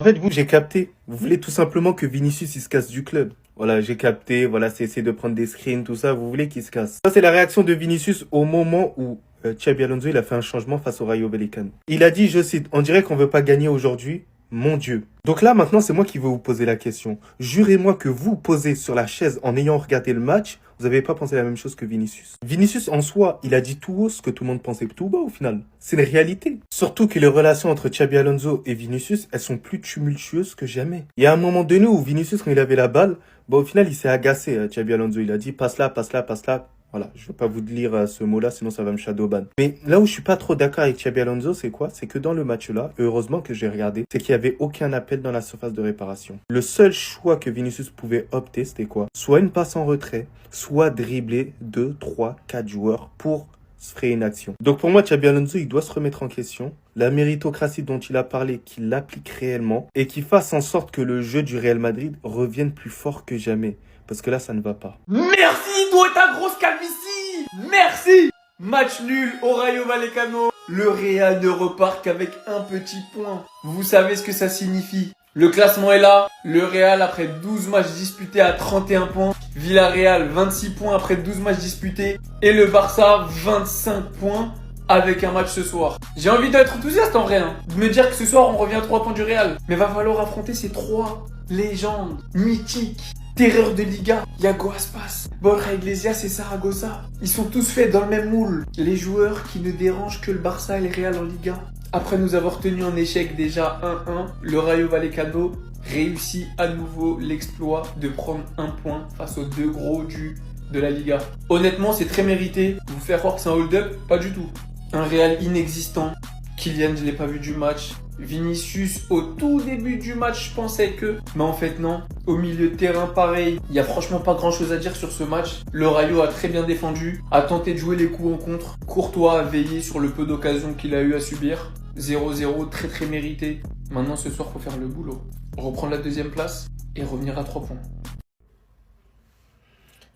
En fait, vous, j'ai capté. Vous voulez tout simplement que Vinicius, il se casse du club. Voilà, j'ai capté. Voilà, c'est essayer de prendre des screens, tout ça. Vous voulez qu'il se casse. Ça, c'est la réaction de Vinicius au moment où Xabi Alonso, il a fait un changement face au Rayo Vallecano. Il a dit, je cite, on dirait qu'on veut pas gagner aujourd'hui. Mon Dieu. Donc là, maintenant, c'est moi qui veux vous poser la question. Jurez-moi que vous posez sur la chaise en ayant regardé le match, vous n'avez pas pensé la même chose que Vinicius. Vinicius, en soi, il a dit tout haut ce que tout le monde pensait tout bas au final. C'est une réalité. Surtout que les relations entre Xabi Alonso et Vinicius, elles sont plus tumultueuses que jamais. Il y a un moment donné où Vinicius, quand il avait la balle, au final, il s'est agacé, Xabi Alonso. Il a dit, passe là, passe là, passe là. Voilà, je ne vais pas vous lire ce mot-là, sinon ça va me shadowban. Mais là où je suis pas trop d'accord avec Xabi Alonso, c'est quoi? C'est que dans le match-là, et heureusement que j'ai regardé, c'est qu'il y avait aucun appel dans la surface de réparation. Le seul choix que Vinicius pouvait opter, c'était quoi? Soit une passe en retrait, soit dribbler 2, 3, 4 joueurs pour se frayer une action. Donc pour moi, Xabi Alonso, il doit se remettre en question. La méritocratie dont il a parlé, qu'il l'applique réellement et qu'il fasse en sorte que le jeu du Real Madrid revienne plus fort que jamais. Parce que là, ça ne va pas. Merci, toi et ta grosse calvitie. Merci. Match nul au Rayo Vallecano. Le Real ne repart qu'avec un petit point. Vous savez ce que ça signifie. Le classement est là. Le Real, après 12 matchs disputés, à 31 points. Villarreal, 26 points après 12 matchs disputés. Et le Barça, 25 points avec un match ce soir. J'ai envie d'être enthousiaste en vrai. De me dire que ce soir, on revient à 3 points du Real. Mais va falloir affronter ces 3 légendes mythiques. Terreur de Liga, Iago Aspas, Borja Iglesias et Saragossa. Ils sont tous faits dans le même moule. Les joueurs qui ne dérangent que le Barça et le Real en Liga. Après nous avoir tenu en échec déjà 1-1, le Rayo Vallecano réussit à nouveau l'exploit de prendre un point face aux 2 gros de la Liga. Honnêtement, c'est très mérité. Vous faire croire que c'est un hold-up, pas du tout. Un Real inexistant. Kylian, je l'ai pas vu du match. Vinicius, au tout début du match, je pensais que... Mais en fait, non. Au milieu de terrain, pareil. Il n'y a franchement pas grand-chose à dire sur ce match. Le Rayo a très bien défendu, a tenté de jouer les coups en contre. Courtois a veillé sur le peu d'occasions qu'il a eu à subir. 0-0, très très mérité. Maintenant, ce soir, faut faire le boulot. Reprendre la 2e place et revenir à 3 points.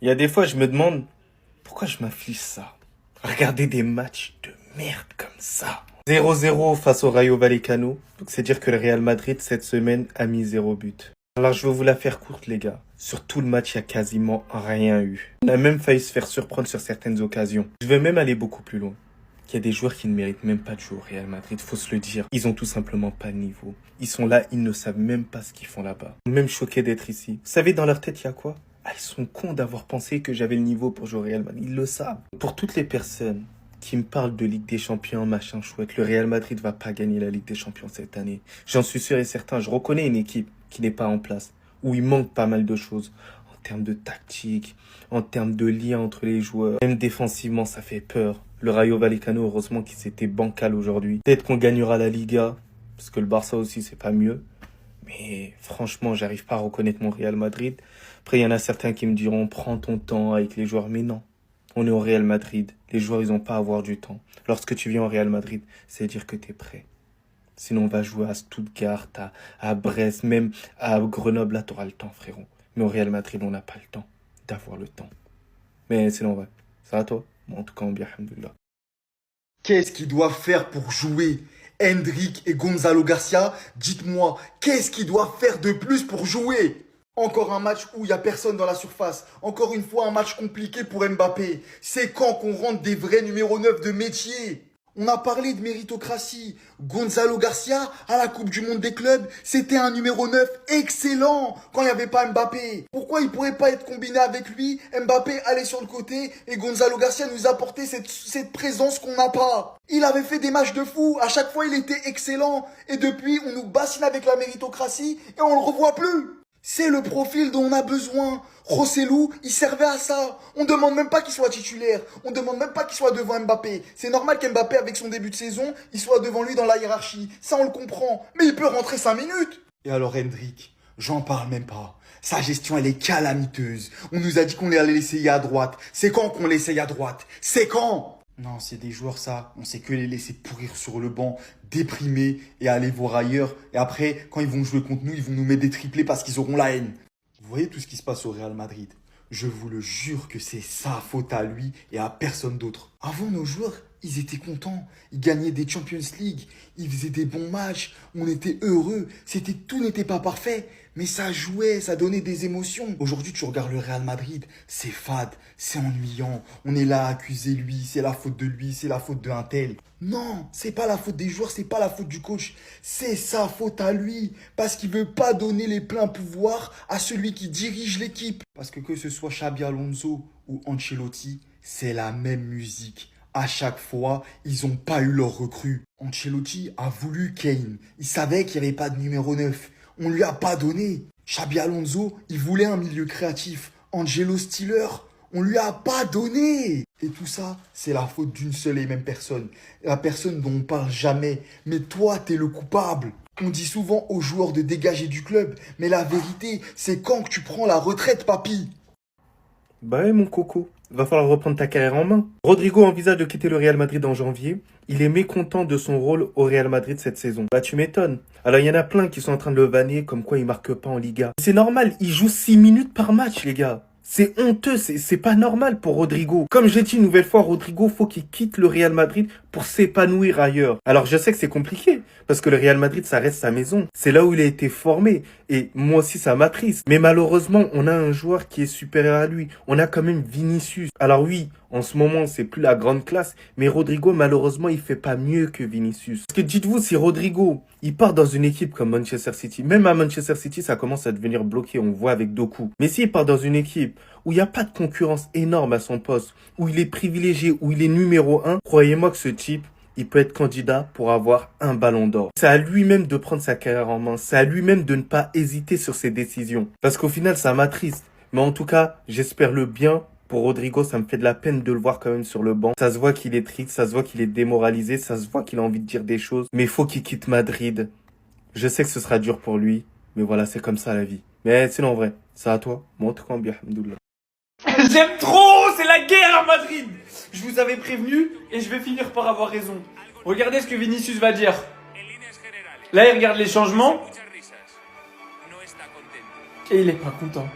Il y a des fois, je me demande pourquoi je m'afflige ça. Regarder des matchs de merde comme ça. 0-0 face au Rayo Vallecano. Donc c'est dire que le Real Madrid, cette semaine, a mis 0 but. Alors je vais vous la faire courte, les gars. Sur tout le match, il n'y a quasiment rien eu. On a même failli se faire surprendre sur certaines occasions. Je vais même aller beaucoup plus loin. Il y a des joueurs qui ne méritent même pas de jouer au Real Madrid, faut se le dire. Ils ont tout simplement pas de niveau. Ils sont là, ils ne savent même pas ce qu'ils font là-bas. Même choqués d'être ici. Vous savez, dans leur tête, il y a quoi? Ah, ils sont cons d'avoir pensé que j'avais le niveau pour jouer au Real Madrid. Ils le savent. Pour toutes les personnes qui me parlent de Ligue des Champions, machin chouette, le Real Madrid va pas gagner la Ligue des Champions cette année. J'en suis sûr et certain. Je reconnais une équipe qui n'est pas en place, où il manque pas mal de choses. En termes de tactique, en termes de lien entre les joueurs. Même défensivement, ça fait peur. Le Rayo Vallecano, heureusement qu'il s'était bancal aujourd'hui. Peut-être qu'on gagnera la Liga, parce que le Barça aussi, c'est pas mieux. Mais franchement, j'arrive pas à reconnaître mon Real Madrid. Après, il y en a certains qui me diront, prends ton temps avec les joueurs. Mais non, on est au Real Madrid. Les joueurs, ils ont pas à avoir du temps. Lorsque tu viens au Real Madrid, c'est dire que tu es prêt. Sinon, on va jouer à Stuttgart, à Brest, même à Grenoble. Là, tu auras le temps, frérot. Mais au Real Madrid, on n'a pas le temps d'avoir le temps. Mais sinon, ouais. Ça va, toi? Bon, en tout cas, on bien, alhamdoulilah. Qu'est-ce qu'ils doivent faire pour jouer? Hendrik et Gonzalo Garcia, dites-moi, qu'est-ce qu'ils doivent faire de plus pour jouer? Encore un match où il n'y a personne dans la surface. Encore une fois, un match compliqué pour Mbappé. C'est quand qu'on rentre des vrais numéros 9 de métier? On a parlé de méritocratie. Gonzalo Garcia, à la Coupe du Monde des clubs, c'était un numéro 9 excellent quand il n'y avait pas Mbappé. Pourquoi il pourrait pas être combiné avec lui? Mbappé allait sur le côté et Gonzalo Garcia nous apportait cette présence qu'on n'a pas. Il avait fait des matchs de fou. À chaque fois, il était excellent. Et depuis, on nous bassine avec la méritocratie et on le revoit plus. C'est le profil dont on a besoin. Rossellou, il servait à ça. On demande même pas qu'il soit titulaire. On demande même pas qu'il soit devant Mbappé. C'est normal qu'Mbappé, avec son début de saison, il soit devant lui dans la hiérarchie. Ça, on le comprend. Mais il peut rentrer 5 minutes. Et alors, Hendrik, j'en parle même pas. Sa gestion, elle est calamiteuse. On nous a dit qu'on allait l'essayer à droite. C'est quand qu'on l'essaye à droite? C'est quand? Non, c'est des joueurs, ça. On sait que les laisser pourrir sur le banc, déprimés et aller voir ailleurs. Et après, quand ils vont jouer contre nous, ils vont nous mettre des triplés parce qu'ils auront la haine. Vous voyez tout ce qui se passe au Real Madrid? Je vous le jure que c'est sa faute à lui et à personne d'autre. Avant, nos joueurs, ils étaient contents. Ils gagnaient des Champions League. Ils faisaient des bons matchs. On était heureux. Tout n'était pas parfait. Mais ça jouait, ça donnait des émotions. Aujourd'hui, tu regardes le Real Madrid. C'est fade, c'est ennuyant. On est là à accuser lui. C'est la faute de lui, c'est la faute d'un tel. Non, c'est pas la faute des joueurs, c'est pas la faute du coach. C'est sa faute à lui. Parce qu'il veut pas donner les pleins pouvoirs à celui qui dirige l'équipe. Parce que ce soit Xabi Alonso ou Ancelotti, c'est la même musique. À chaque fois, ils n'ont pas eu leur recrue. Ancelotti a voulu Kane. Il savait qu'il n'y avait pas de numéro 9. On lui a pas donné. Xabi Alonso, il voulait un milieu créatif. Angelo Stiller, on lui a pas donné. Et tout ça, c'est la faute d'une seule et même personne. La personne dont on parle jamais. Mais toi, t'es le coupable. On dit souvent aux joueurs de dégager du club. Mais la vérité, c'est quand que tu prends la retraite, papy. Bah ouais, mon coco, va falloir reprendre ta carrière en main. Rodrigo envisage de quitter le Real Madrid en janvier. Il est mécontent de son rôle au Real Madrid cette saison. Bah tu m'étonnes. Alors il y en a plein qui sont en train de le vanner comme quoi il marque pas en Liga. C'est normal, il joue 6 minutes par match les gars. C'est honteux, c'est pas normal pour Rodrigo. Comme j'ai dit une nouvelle fois, Rodrigo, faut qu'il quitte le Real Madrid pour s'épanouir ailleurs. Alors je sais que c'est compliqué, parce que le Real Madrid, ça reste sa maison. C'est là où il a été formé, et moi aussi ça m'attriste. Mais malheureusement, on a un joueur qui est supérieur à lui. On a quand même Vinicius. Alors oui, en ce moment, c'est plus la grande classe, mais Rodrigo, malheureusement, il fait pas mieux que Vinicius. Parce que dites-vous, si Rodrigo, il part dans une équipe comme Manchester City, même à Manchester City, ça commence à devenir bloqué, on voit avec Doku. Mais s'il part dans une équipe où il n'y a pas de concurrence énorme à son poste, où il est privilégié, où il est numéro 1, croyez-moi que ce type, il peut être candidat pour avoir un ballon d'or. C'est à lui-même de prendre sa carrière en main. C'est à lui-même de ne pas hésiter sur ses décisions. Parce qu'au final, ça m'attriste. Mais en tout cas, j'espère le bien. Pour Rodrigo, ça me fait de la peine de le voir quand même sur le banc. Ça se voit qu'il est triste, ça se voit qu'il est démoralisé, ça se voit qu'il a envie de dire des choses. Mais il faut qu'il quitte Madrid. Je sais que ce sera dur pour lui. Mais voilà, c'est comme ça la vie. Mais sinon, en vrai, c'est à toi. Moi, en tout cas, bien, alhamdoulilah. J'aime trop, c'est la guerre à Madrid. Je vous avais prévenu et je vais finir par avoir raison. Regardez ce que Vinicius va dire. Là, il regarde les changements et il est pas content.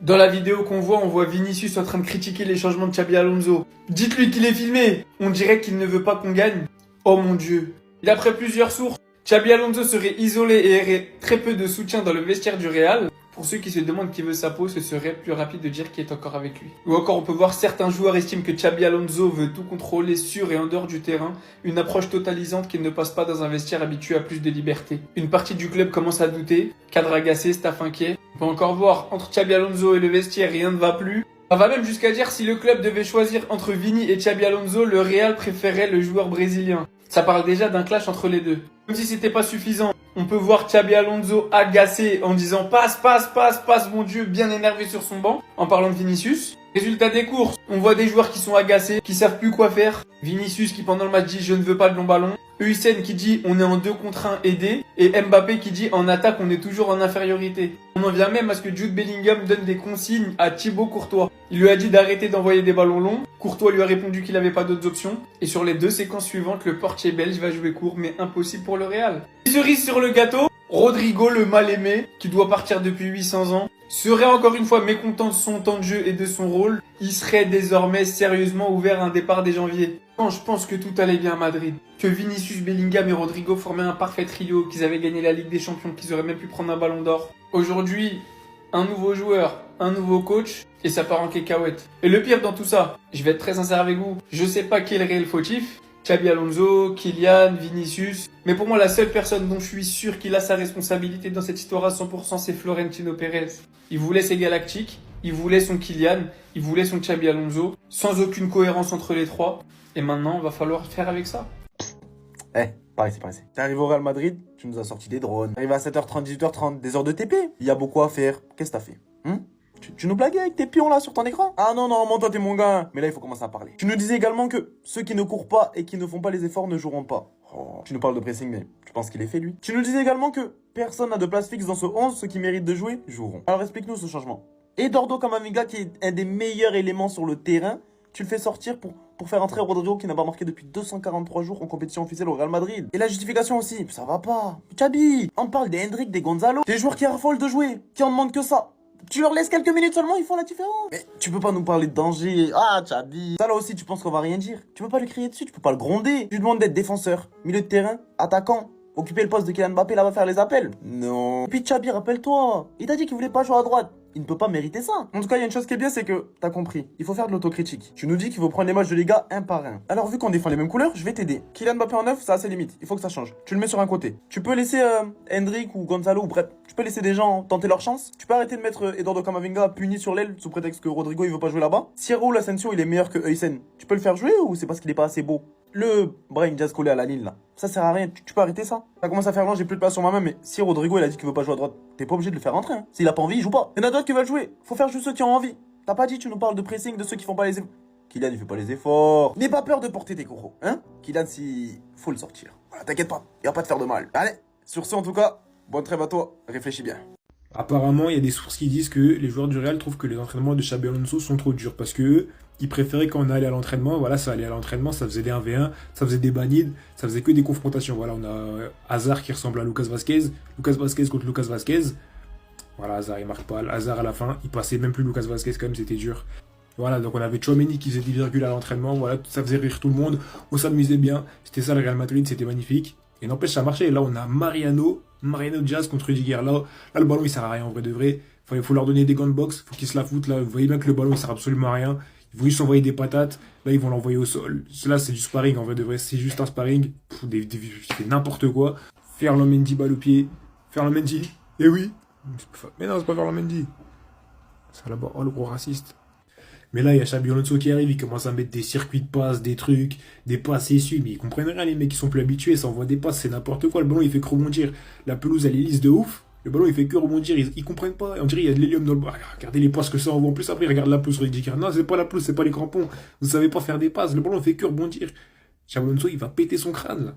Dans la vidéo qu'on voit, on voit Vinicius en train de critiquer les changements de Xabi Alonso. Dites-lui qu'il est filmé. On dirait qu'il ne veut pas qu'on gagne. Oh mon Dieu. D'après plusieurs sources, Xabi Alonso serait isolé et aurait très peu de soutien dans le vestiaire du Real. Pour ceux qui se demandent qui veut sa peau, ce serait plus rapide de dire qu'il est encore avec lui. Ou encore, on peut voir certains joueurs estiment que Xabi Alonso veut tout contrôler sur et en dehors du terrain, une approche totalisante qui ne passe pas dans un vestiaire habitué à plus de liberté. Une partie du club commence à douter, cadre agacé, staff inquiet. On peut encore voir, entre Xabi Alonso et le vestiaire, rien ne va plus. On va même jusqu'à dire si le club devait choisir entre Vini et Xabi Alonso, le Real préférait le joueur brésilien. Ça parle déjà d'un clash entre les deux. Comme si c'était pas suffisant, on peut voir Xabi Alonso agacé en disant passe mon Dieu, bien énervé sur son banc, en parlant de Vinicius. Résultat des courses, on voit des joueurs qui sont agacés, qui savent plus quoi faire. Vinicius qui pendant le match dit je ne veux pas de long ballon. Hussein qui dit on est en 2 contre 1 aidé. Et Mbappé qui dit en attaque on est toujours en infériorité. On en vient même à ce que Jude Bellingham donne des consignes à Thibaut Courtois. Il lui a dit d'arrêter d'envoyer des ballons longs. Courtois lui a répondu qu'il n'avait pas d'autres options. Et sur les 2 séquences suivantes, le portier belge va jouer court mais impossible pour le Real. Cerise sur le gâteau, Rodrigo le mal-aimé, qui doit partir depuis 800 ans, serait encore une fois mécontent de son temps de jeu et de son rôle. Il serait désormais sérieusement ouvert à un départ dès janvier. Quand je pense que tout allait bien à Madrid, que Vinicius, Bellingham et Rodrigo formaient un parfait trio, qu'ils avaient gagné la Ligue des Champions, qu'ils auraient même pu prendre un ballon d'or. Aujourd'hui, un nouveau joueur, un nouveau coach, et ça part en cacahuète. Et le pire dans tout ça, je vais être très sincère avec vous, je sais pas qui est le réel fautif, Xabi Alonso, Kylian, Vinicius. Mais pour moi, la seule personne dont je suis sûr qu'il a sa responsabilité dans cette histoire à 100%, c'est Florentino Pérez. Il voulait ses Galactiques, il voulait son Kylian, il voulait son Xabi Alonso, sans aucune cohérence entre les trois. Et maintenant, il va falloir faire avec ça. Par ici. T'es arrivé au Real Madrid, tu nous as sorti des drones. T'es arrivé à 7h30, 18h30, des heures de TP. Il y a beaucoup à faire. Qu'est-ce que t'as fait tu nous blaguais avec tes pions là sur ton écran? Ah non, moi toi t'es mon gars. Mais là il faut commencer à parler. Tu nous disais également que ceux qui ne courent pas et qui ne font pas les efforts ne joueront pas. Oh, tu nous parles de pressing, mais tu penses qu'il est fait lui? Tu nous disais également que personne n'a de place fixe dans ce 11, ceux qui méritent de jouer joueront. Alors explique-nous ce changement. Eduardo Camavinga, qui est un des meilleurs éléments sur le terrain, tu le fais sortir pour faire entrer Rodrigo qui n'a pas marqué depuis 243 jours en compétition officielle au Real Madrid. Et la justification aussi, ça va pas. Xabi, on parle des Hendrick, des Gonzalo, des joueurs qui raffolent de jouer, qui en demandent que ça. Tu leur laisses quelques minutes seulement, ils font la différence. Mais tu peux pas nous parler de danger. Ah, Chabi. Ça là aussi, tu penses qu'on va rien dire. Tu peux pas lui crier dessus, tu peux pas le gronder. Tu lui demandes d'être défenseur, milieu de terrain, attaquant. Occuper le poste de Kylian Mbappé, là, va faire les appels. Non. Et puis Chabi, rappelle-toi, il t'a dit qu'il voulait pas jouer à droite. Il ne peut pas mériter ça. En tout cas, il y a une chose qui est bien, c'est que t'as compris. Il faut faire de l'autocritique. Tu nous dis qu'il faut prendre les matchs de Liga un par un. Alors, vu qu'on défend les mêmes couleurs, je vais t'aider. Kylian Mbappé en neuf, ça a ses limites. Il faut que ça change. Tu le mets sur un côté. Tu peux laisser Hendrik ou Gonzalo, ou bref, tu peux laisser des gens tenter leur chance. Tu peux arrêter de mettre Eduardo Camavinga puni sur l'aile sous prétexte que Rodrigo il veut pas jouer là-bas. Si Raúl Asensio il est meilleur que Heusen, tu peux le faire jouer ou c'est parce qu'il est pas assez beau? Le Brahim Diaz collé à la ligne là, ça sert à rien, tu peux arrêter ça. Ça commence à faire long, j'ai plus de place sur ma main, mais si Rodrigo il a dit qu'il veut pas jouer à droite, t'es pas obligé de le faire rentrer. Hein. S'il a pas envie, il joue pas. Il y en a d'autres qui veulent jouer, faut faire juste ceux qui ont envie. T'as pas dit, tu nous parles de pressing de ceux qui font pas les efforts. Kylian il fait pas les efforts. N'aie pas peur de porter tes coraux, hein. Kylian si faut le sortir. Voilà, t'inquiète pas, il va pas te faire de mal. Allez, sur ce en tout cas, bonne trêve à toi, réfléchis bien. Apparemment, il y a des sources qui disent que les joueurs du Real trouvent que les entraînements de Xabi Alonso sont trop durs parce que eux, ils préféraient quand on allait à l'entraînement, voilà, ça allait à l'entraînement, ça faisait des 1v1, ça faisait des banides, ça faisait que des confrontations. Voilà, on a Hazard qui ressemble à Lucas Vazquez contre Lucas Vazquez. Voilà, Hazard il marque pas, Hazard à la fin, il passait même plus Lucas Vazquez quand même, c'était dur. Voilà, donc on avait Tchouaméni qui faisait des virgules à l'entraînement, voilà, ça faisait rire tout le monde, on s'amusait bien, c'était ça le Real Madrid, c'était magnifique. Et n'empêche, ça marchait. Et là, on a Mariano Diaz contre Rudiger. Là, le ballon, il sert à rien en vrai de vrai. Il faut leur donner des gants de boxe. Faut qu'ils se la foutent. Là, vous voyez bien que le ballon, il sert absolument à rien. Ils vont juste envoyer des patates. Là, ils vont l'envoyer au sol. Là, c'est du sparring en vrai de vrai. C'est juste un sparring. C'est n'importe quoi. Ferland Mendy, balle au pied. Ferland Mendy. Eh oui. Mais non, c'est pas Ferland Mendy. Ça là-bas. Oh, le gros raciste. Mais là, il y a Xabi Alonso qui arrive, il commence à mettre des circuits de passes, des trucs, des passes essuies, mais ils comprennent rien, les mecs, ils sont plus habitués, ça envoie des passes, c'est n'importe quoi, le ballon, il fait que rebondir. La pelouse, elle est lisse de ouf, le ballon, il fait que rebondir, ils comprennent pas, on dirait il y a de l'hélium dans le ballon. Regardez les passes que ça envoie, en plus après, regarde la pelouse, il dit, non, c'est pas la pelouse, c'est pas les crampons, vous savez pas faire des passes, le ballon, il fait que rebondir. Xabi Alonso, il va péter son crâne, là.